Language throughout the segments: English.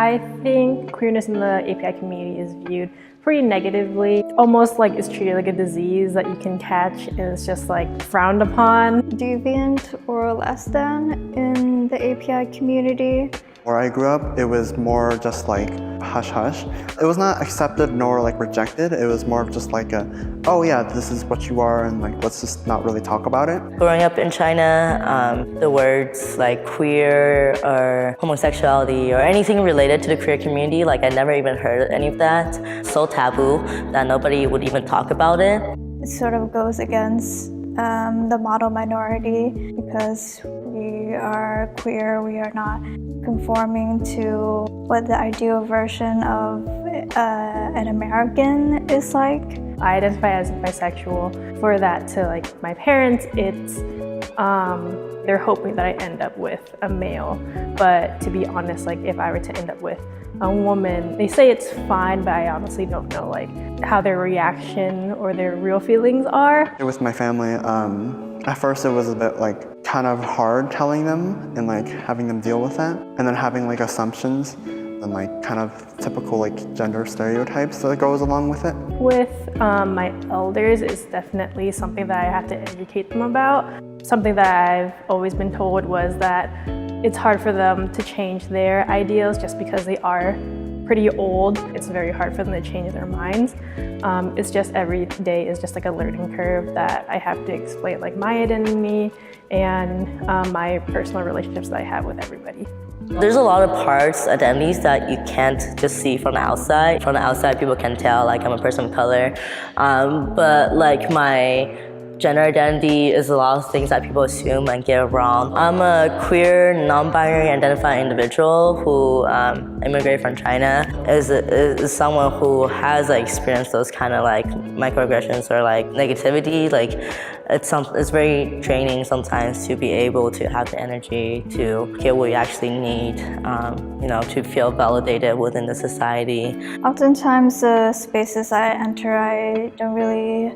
I think queerness in the API community is viewed pretty negatively, almost like it's treated like a disease that you can catch and it's just like frowned upon. Deviant or less than in the API community. Where I grew up, it was more just like hush-hush. It was not accepted nor like rejected. It was more of just like oh yeah, this is what you are, and like let's just not really talk about it. Growing up in China, the words like queer or homosexuality or anything related to the queer community, like I never even heard any of that. So taboo that nobody would even talk about it. It sort of goes against the model minority because we are queer, we are not conforming to what the ideal version of an American is like. I identify as bisexual. For that to like my parents, it's they're hoping that I end up with a male. But to be honest, like if I were to end up with a woman, they say it's fine, but I honestly don't know like how their reaction or their real feelings are. With my family, at first it was a bit like kind of hard telling them and like having them deal with that, and then having like assumptions and like kind of typical like gender stereotypes that goes along with it. With my elders, it's definitely something that I have to educate them about. Something that I've always been told was that it's hard for them to change their ideals just because they are pretty old. It's very hard for them to change their minds. It's just every day is just like a learning curve that I have to explain like my identity and my personal relationships that I have with everybody. There's a lot of parts, identities that you can't just see from the outside. From the outside, people can tell like I'm a person of color, but like my gender identity is a lot of things that people assume and get wrong. I'm a queer, non-binary identified individual who immigrated from China. Is someone who has like, experienced those kind of like microaggressions or like negativity. Like it's very draining sometimes to be able to have the energy to get what you actually need, to feel validated within the society. Oftentimes the spaces I enter, I don't really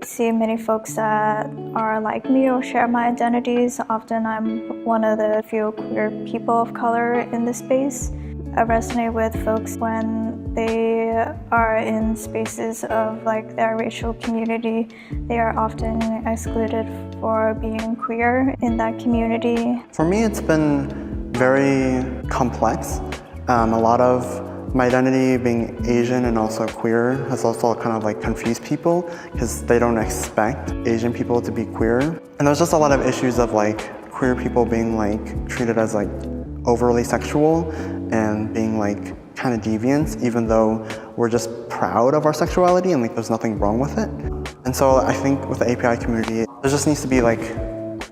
see many folks that are like me or share my identities. Often I'm one of the few queer people of color in the space. I resonate with folks when they are in spaces of like their racial community. They are often excluded for being queer in that community. For me, it's been very complex. A lot of my identity being Asian and also queer has also kind of like confused people because they don't expect Asian people to be queer. And there's just a lot of issues of like queer people being like treated as like overly sexual and being like kind of deviant, even though we're just proud of our sexuality and like there's nothing wrong with it. And so I think with the API community, there just needs to be like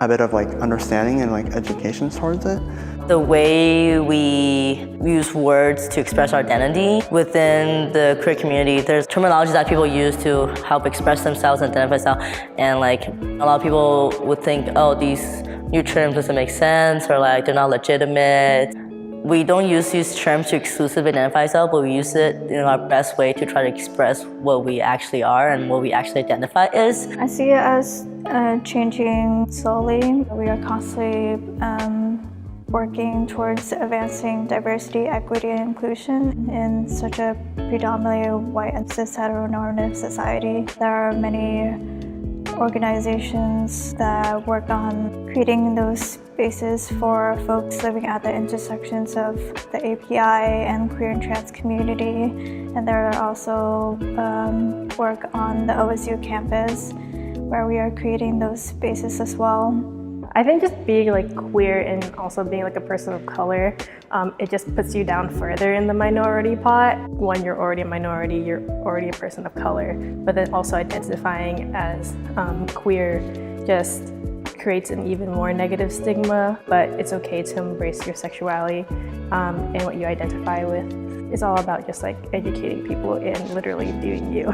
a bit of like understanding and like education towards it. The way we use words to express our identity within the queer community, there's terminology that people use to help express themselves and identify themselves. And like a lot of people would think, oh, these new terms doesn't make sense, or like they're not legitimate. We don't use these terms to exclusively identify ourselves, but we use it in our best way to try to express what we actually are and what we actually identify as. I see it as changing slowly. We are constantly working towards advancing diversity, equity, and inclusion in such a predominantly white and cis heteronormative society. There are many organizations that work on creating those spaces for folks living at the intersections of the API and queer and trans community. And there are also work on the OSU campus where we are creating those spaces as well. I think just being like queer and also being like a person of color, it just puts you down further in the minority pot. When you're already a minority, you're already a person of color, but then also identifying as queer just creates an even more negative stigma, but it's okay to embrace your sexuality and what you identify with. It's all about just like educating people and literally being you.